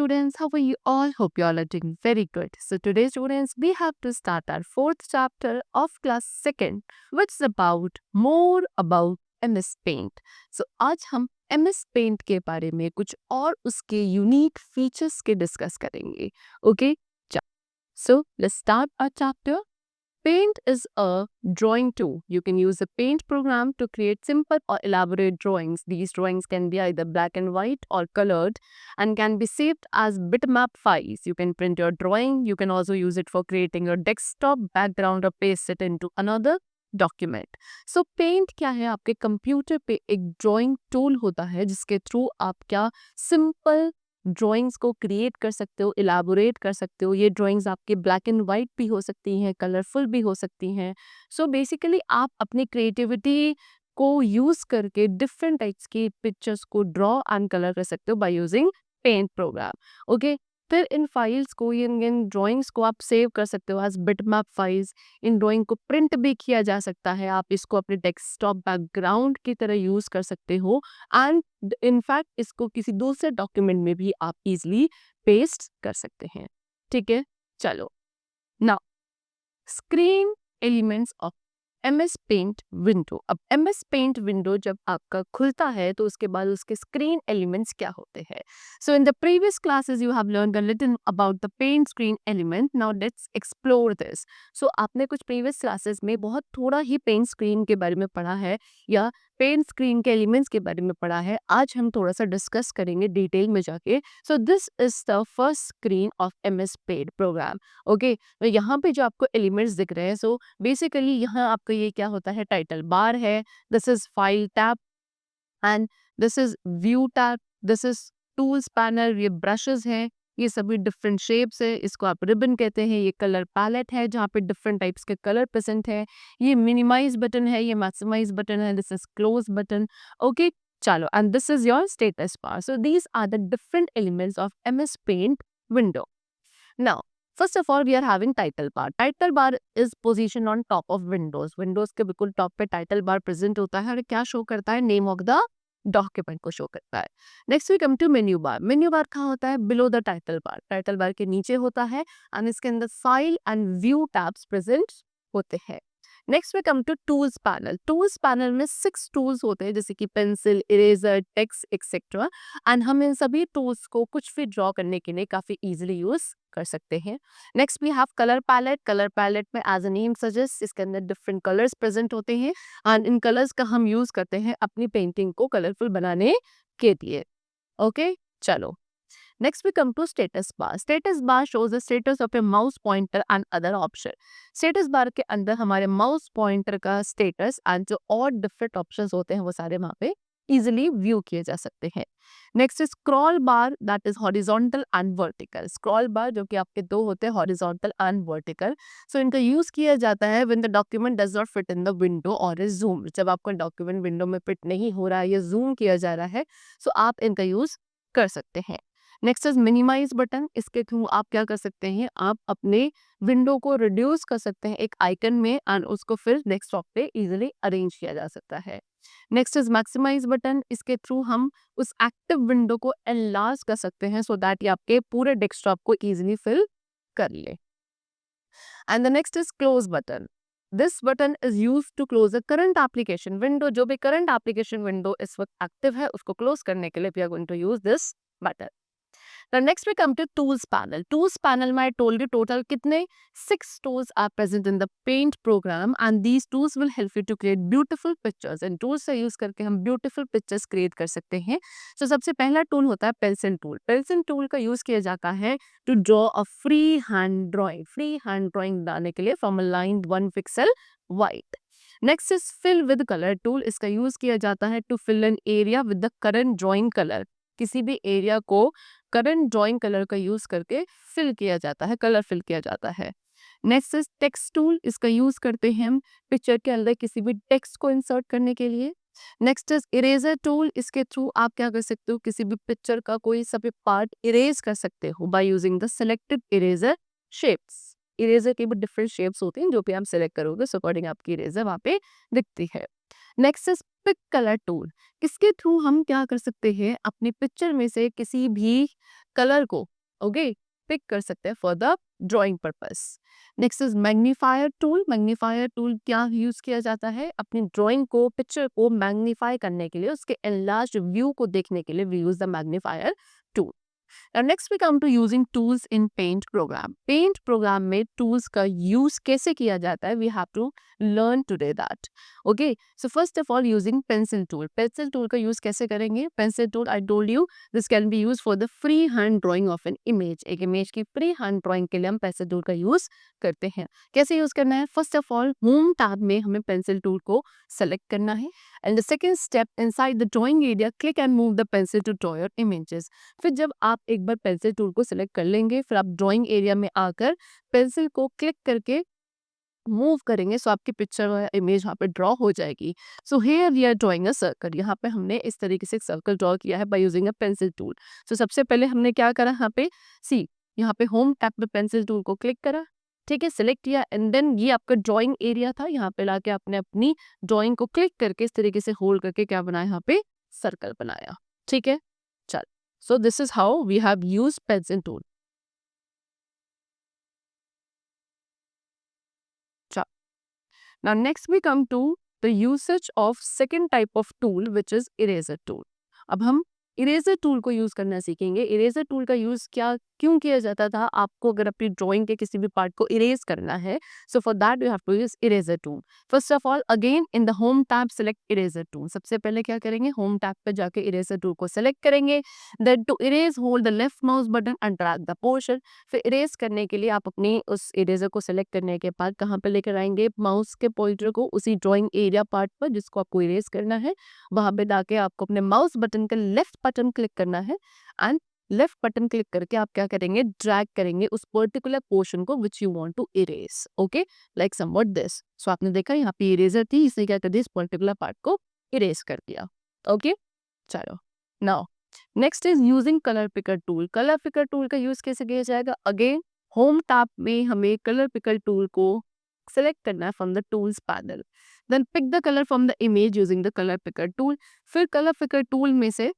students, how are you all? Hope you all are doing very good. So today students, we have to start our fourth chapter of class second, which is about more about MS Paint. So आज हम MS Paint के बारे में कुछ और उसके unique features के discuss करेंगे. Okay? So let's start our chapter. Paint is a drawing tool. You can use a paint program to create simple or elaborate drawings. These drawings can be either black and white or colored and can be saved as bitmap files. You can print your drawing. You can also use it for creating your desktop background or paste it into another document. So paint क्या है, आपके computer पे एक drawing tool होता है जिसके through आप क्या सिंपल ड्राइंग्स को क्रिएट कर सकते हो, इलाबोरेट कर सकते हो. ये ड्राइंग्स आपके ब्लैक एंड वाइट भी हो सकती हैं, कलरफुल भी हो सकती हैं. सो बेसिकली आप अपनी क्रिएटिविटी को यूज करके डिफरेंट टाइप्स की पिक्चर्स को ड्रॉ एंड कलर कर सकते हो by using paint program. Okay, फिर इन फाइल्स को, इन ड्राइंग्स को आप सेव कर सकते हो एज बिटमैप फाइल्स. इन ड्राइंग को प्रिंट भी किया जा सकता है. आप इसको अपने डेस्कटॉप बैकग्राउंड की तरह यूज कर सकते हो एंड इनफैक्ट इसको किसी दूसरे डॉक्यूमेंट में भी आप इजीली पेस्ट कर सकते हैं. ठीक है, चलो now screen elements of MS paint window. अब MS पेंट विंडो जब आपका खुलता है तो उसके बाद उसके स्क्रीन एलिमेंट्स क्या होते हैं. So in the previous classes you have learned a little about the paint screen element. Now let's explore this. So आपने कुछ प्रीवियस क्लासेस में बहुत थोड़ा ही पेंट स्क्रीन के बारे में पढ़ा है या पेंट स्क्रीन के एलिमेंट्स के बारे में पढ़ा है. आज हम थोड़ा सा डिस्कस करेंगे डिटेल में जाके. So this is the first screen of MS paint program. Okay, तो यहाँ पे जो आपको एलिमेंट्स दिख रहे हैं, सो बेसिकली यहाँ आपका ये क्या होता है, टाइटल बार है, this is file tab and this is view tab, this is tools panel, ये ब्रशेस हैं, ये सभी डिफरेंट शेप्स है, इसको आप रिबन कहते हैं. ये कलर पैलेट है जहाँ पे डिफरेंट टाइप्स के कलर प्रेजेंट है. ये मिनिमाइज बटन है, ये मैक्सिमाइज बटन है, this is close button. Okay, चलो, and this is your status bar. So these are the different elements of MS paint window. Now, first of all, we are having title bar. Title bar is positioned on top of Windows. Windows के बिल्कुल top पे title bar present होता है और क्या show करता है, name of the document को शो करता है. Next we come to menu bar. Menu bar कहाँ होता है, below the title bar. Title bar के नीचे होता है एंड इसके अंदर file and view tabs present होते हैं. Next we come to tools panel. Tools panel में 6 टूल्स होते हैं जैसे कि pencil, eraser, text etcetera. And हम इन सभी टूल्स को कुछ भी ड्रॉ करने के लिए काफी इजीली यूज कर सकते हैं. Next we have colour palette. Colour palette में एज अ नेम सजेस्ट इसके अंदर डिफरेंट कलर्स प्रेजेंट होते हैं एंड इन कलर्स का हम यूज करते हैं अपनी पेंटिंग को कलरफुल बनाने के लिए. ओके, चलो next we come to status bar. Status bar shows the status of a mouse pointer and other option. Status bar के अंदर हमारे mouse pointer का status and जो और different options होते हैं वो सारे वहाँ पे easily view किए जा सकते हैं. Next is scroll bar, that is horizontal and vertical. Scroll bar जो कि आपके दो होते हैं, horizontal and vertical. So इनका use किया जाता है when the document does not fit in the window or is zoom. जब आपका document window में fit नहीं हो रहा है या zoom किया जा रहा है, so आप इनका use कर सकते हैं. Next is minimise button. इसके थ्रू आप क्या कर सकते हैं, आप अपने विंडो को रिड्यूस कर सकते हैं एक आइकन में एंड उसको फिर डेस्कटॉप पे इजीली अरेंज किया जा सकता है. Next is maximise button. इसके थ्रू हम उस एक्टिव विंडो को एनलार्ज कर सकते हैं सो दैट ये आपके पूरे डेस्कटॉप को इजीली फिल कर ले. And the next is close button. This button is use to close a current application window. जो भी करंट एप्लीकेशन विंडो इस वक्त एक्टिव है उसको क्लोज करने के लिए we are going to use this button. Now next we come to tools panel. Tools panel में I told you total कितने 6 tools are present in the paint program and these tools will help you to create beautiful pictures. and tools से use करके हम beautiful pictures create कर सकते हैं. So सबसे पहला tool होता है pencil tool. Pencil tool का use किया जाता है to draw a free hand drawing. Free hand drawing बनाने के लिए from a line 1 pixel wide. Next is fill with color tool. इसका use किया जाता है to fill an area with the current drawing color. किसी भी एरिया को करंट ड्राइंग कलर का यूज करके फिल किया जाता है, कलर फिल किया जाता है. Next is text tool. इसका यूज करते हैं हम पिक्चर के अंदर किसी भी टेक्स्ट को इंसर्ट करने के लिए. Next is eraser tool. इसके थ्रू आप क्या कर सकते हो, किसी भी पिक्चर का कोई सा भी पार्ट इरेज कर सकते हो by using the selected eraser shapes. Eraser की भी डिफरेंट शेप्स होती हैं, जो भी आप सिलेक्ट करोगे सो अकॉर्डिंग आपकी इरेजर वहाँ पे दिखती है. Next is pick colour tool. इसके थ्रू हम क्या कर सकते हैं, अपनी पिक्चर में से किसी भी कलर को ओके, पिक कर सकते हैं for the drawing purpose. Next is magnifier tool. Magnifier tool क्या यूज किया जाता है? अपनी ड्राइंग को, पिक्चर को मैग्नीफाई करने के लिए, उसके एनलार्ज्ड व्यू को देखने के लिए we use the magnifier tool. Now next we come to using tools in Paint program. Paint program में tools का use कैसे किया जाता है? We have to learn today that. Okay, so first of all using pencil tool. Pencil tool का use कैसे करेंगे? Pencil tool I told you this can be used for the free hand drawing of an image. एक image की free hand drawing के लिए हम pencil tool का use करते हैं। कैसे use करना है? First of all home tab में हमें pencil tool को select करना है and the second step inside the drawing area click and move the pencil to draw your images. फिर जब आप एक बार पेंसिल टूल को सिलेक्ट कर लेंगे, फिर आप ड्राइंग एरिया में आकर पेंसिल को क्लिक करके मूव करेंगे, सो आपकी पिक्चर और इमेज वहाँ पे ड्रॉ हो जाएगी। So here we are drawing a circle. यहाँ पे हमने इस तरीके से एक सर्कल ड्रॉ किया है by using a pencil tool. So सबसे पहले हमने क्या करा, यहाँ पे सी, यहाँ पे होम टैब पे पेंसिल टूल को क्लिक करा, ठीक है, सिलेक्ट किया एंड देन ये आपका ड्राइंग एरिया था, यहाँ पे लाके आपने अपनी ड्राइंग को क्लिक करके इस तरीके से होल्ड करके क्या बनाया, यहाँ पे सर्कल बनाया। ठीक है, चल, so this is how we have used pencil tool. Now next we come to the usage of second type of tool which is eraser tool. अब हम इरेजर टूल को यूज करना सीखेंगे। इरेजर टूल का यूज क्या क्यों किया जाता था? आपको अगर अपनी ड्राइंग के किसी भी पार्ट को इरेज करना है, so for that you have to use eraser tool. First of all again in the home tab select eraser tool. सबसे पहले क्या करेंगे, होम टैब पे जाके इरेजर टूल को सेलेक्ट करेंगे। Then to erase hold the left mouse button and drag the portion. फिर erase करने के लिए आप अपनी उस इरेजर को सेलेक्ट करने के बाद कहाँ पे लेकर आएंगे, माउस के पॉइंटर को उसी ड्राइंग एरिया पार्ट पर जिसको आपको इरेज करना है, वहां पे जाके आपको अपने माउस बटन का लेफ्ट बटन क्लिक करना है एंड लेफ्ट बटन क्लिक करके आप क्या करेंगे, ड्रैग करेंगे उस पर्टिकुलर पोर्शन को which you want to erase. Okay, like somewhat this. So आपने देखा यहाँ पे इरेजर थी, इसने क्या कर दिया, इस पर्टिकुलर पार्ट को इरेज कर दिया। ओके, चलो now next is using colour picker tool. Colour picker tool का यूज कैसे किया जाएगा? अगेन होम टैब में हमें कलर पिकर टूल को सेलेक्ट करना है from the tools panel. Then pick the colour from the image using the colour picker tool. फिर कलर पिकर टूल में से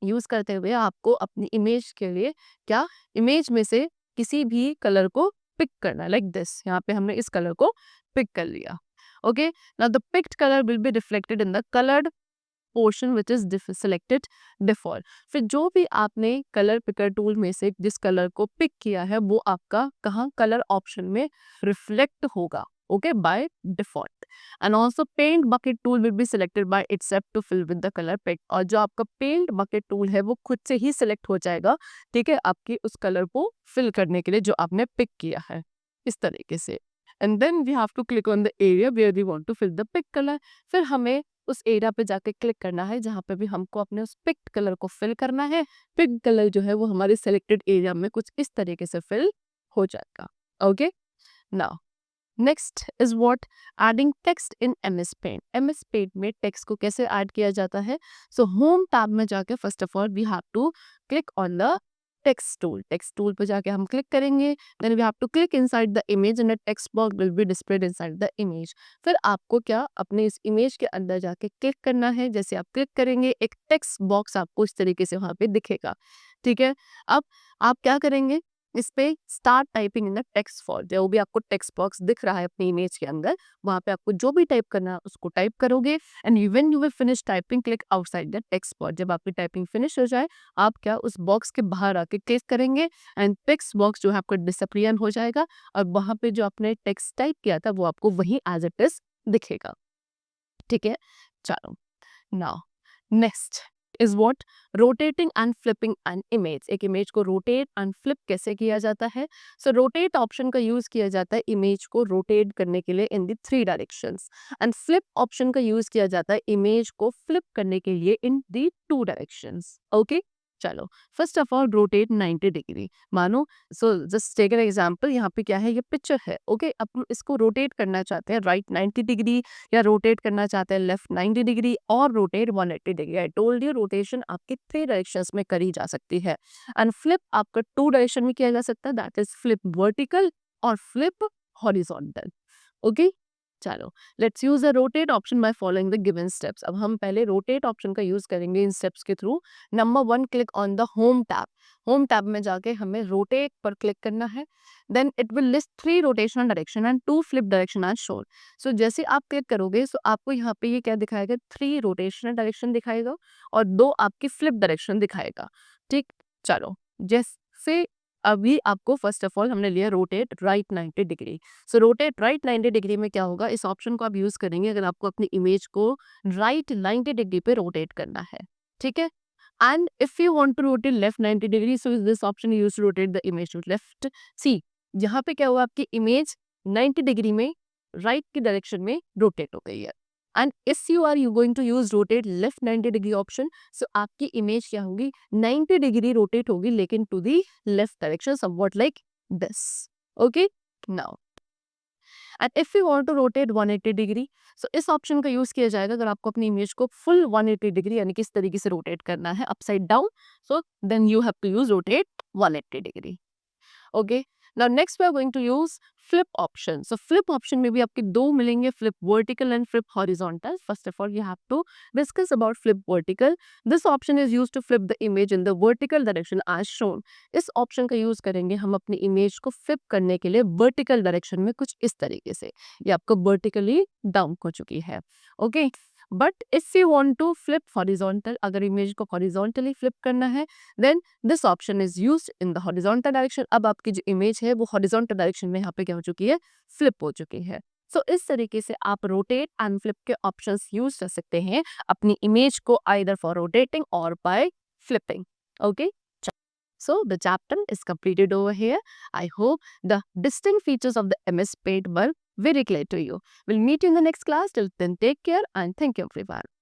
यूज करते हुए आपको अपनी इमेज के लिए क्या, इमेज में से किसी भी कलर को पिक करना है, लाइक दिस। यहाँ पे हमने इस कलर को पिक कर लिया। Okay, now the picked colour will be reflected in the coloured portion which is selected default. फिर जो भी आपने कलर पिकर टूल में से जिस कलर को पिक किया है वो आपका कहाँ, कलर ऑप्शन में रिफ्लेक्ट होगा। Okay, by default. And also paint bucket tool will be selected by itself to fill with the colour pick. और जो आपका पेंट बकेट टूल है वो खुद से ही सिलेक्ट हो जाएगा, ठीक है, आपके उस कलर को फिल करने के लिए जो आपने पिक किया है, इस तरीके से। And then we have to click on the area where we want to fill the pick colour. फिर हमें उस एरिया पे जाके क्लिक करना है जहाँ पे भी हमको अपने उस पिक्ड कलर को फिल करना है। पिक्ड कलर जो है वो हमारे सिलेक्टेड एरिया में कुछ इस तरीके से फिल हो जाएगा। Okay, now next is what, adding text in MS Paint. MS Paint में टेक्स्ट को कैसे ऐड किया जाता है? सो होम टैब में जाके first of all we have to click on the text tool. Text tool पर जाके हम क्लिक करेंगे, then we have to click inside the image and a text box will be displayed inside the image. फिर आपको क्या, अपने इस image के अंदर जाके क्लिक करना है। जैसे आप क्लिक करेंगे एक टेक्स्ट बॉक्स आपको इस तरीके से वहां पे दिखेगा, ठीक है। अब आप क्या करेंगे, इस पे start typing in the text for, जो भी आपको टेक्स्ट बॉक्स दिख रहा है अपनी इमेज के अंदर, वहां पे आपको जो भी टाइप करना है उसको टाइप करोगे and when you will finish typing click outside the text box. जब आपकी टाइपिंग फिनिश हो जाए आप क्या, उस बॉक्स के बाहर आके क्लिक करेंगे एंड टेक्स्ट बॉक्स जो है आपको डिसअपियर हो जाएगा और वहां पे जो आपने टेक्स्ट टाइप किया था वो आपको वही एज इट इज दिखेगा, ठीक है। चलो now next is what, rotating and flipping an image. एक इमेज को रोटेट एंड फ्लिप कैसे किया जाता है? सो रोटेट ऑप्शन का यूज किया जाता है इमेज को रोटेट करने के लिए in the 3 directions and flip option का यूज किया जाता है इमेज को फ्लिप करने के लिए इन द 2 डायरेक्शंस। ओके, चलो first of all rotate 90 degree मानो। So just take an example, यहाँ पे क्या है, ये पिक्चर है। ओके, अब इसको रोटेट करना चाहते हैं राइट 90 डिग्री या रोटेट करना चाहते हैं लेफ्ट 90 डिग्री और rotate 180 degree. I told you rotation आपके 3 डायरेक्शंस में करी जा सकती है एंड फ्लिप आपका 2 डायरेक्शन में किया जा सकता है, दैट इज फ्लिप वर्टिकल और फ्लिप हॉरिजॉन्टल। ओके, चलो let's use a rotate option by following the given steps. अब हम पहले रोटेट ऑप्शन का यूज करेंगे इन स्टेप्स के through. Number 1, click on the home tab. Home tab में जाके हमें रोटेट पर क्लिक करना है। Then it will list 3 rotational direction and 2 flip direction as shown. So जैसे आप क्लिक करोगे सो आपको यहाँ पे ये क्या दिखाएगा, 3 रोटेशनल डायरेक्शन दिखाएगा और 2 आपकी फ्लिप डायरेक्शन दिखाएगा। ठीक, चलो जैसे अभी आपको फर्स्ट ऑफ ऑल हमने लिया रोटेट राइट 90 डिग्री। सो रोटेट राइट 90 डिग्री में क्या होगा, इस ऑप्शन को आप यूज करेंगे अगर आपको अपनी इमेज को राइट 90 डिग्री पे रोटेट करना है। ठीक है, and if you want to rotate left 90 degree, so this option use to rotate the image to left. See यहाँ पे क्या हुआ, आपकी इमेज 90 डिग्री में राइट की डायरेक्शन में रोटेट हो गई है। And if you are going to use rotate left 90 degree option, so आपकी इमेज क्या होगी, 90 डिग्री रोटेट होगी लेकिन to the left direction, somewhat like this. Okay, now and if you want to rotate 180 degree, so इस option का use किया जाएगा अगर आपको अपनी इमेज को फुल 180 डिग्री यानी किस तरीके से रोटेट करना है upside down, so then you have to use rotate 180 degree. Okay, now next we are going to use flip option. So flip option में भी आपके दो मिलेंगे, flip vertical and flip horizontal. First of all you have to discuss about flip vertical. This option is used to flip the image in the vertical direction as shown. इस option का use करेंगे हम अपनी image को flip करने के लिए vertical direction में, कुछ इस तरीके से। ये आपको वर्टिकली डाउन हो चुकी है। Okay, but if you want to flip horizontal, अगर इमेज को हॉरिजॉन्टली फ्लिप करना है, then this option is used in the horizontal direction. अब आपकी जो इमेज है वो हॉरिजॉन्टल डायरेक्शन में यहाँ पे क्या हो चुकी है, फ्लिप हो चुकी है। सो इस तरीके से आप रोटेट एंड फ्लिप के ऑप्शंस यूज कर सकते हैं अपनी इमेज को, आइदर फॉर रोटेटिंग और by flipping. Okay, so the chapter is completed over here. I hope the distinct features of the MS Paint were very clear to you. We'll meet you in the next class. Till then, take care and thank you everyone.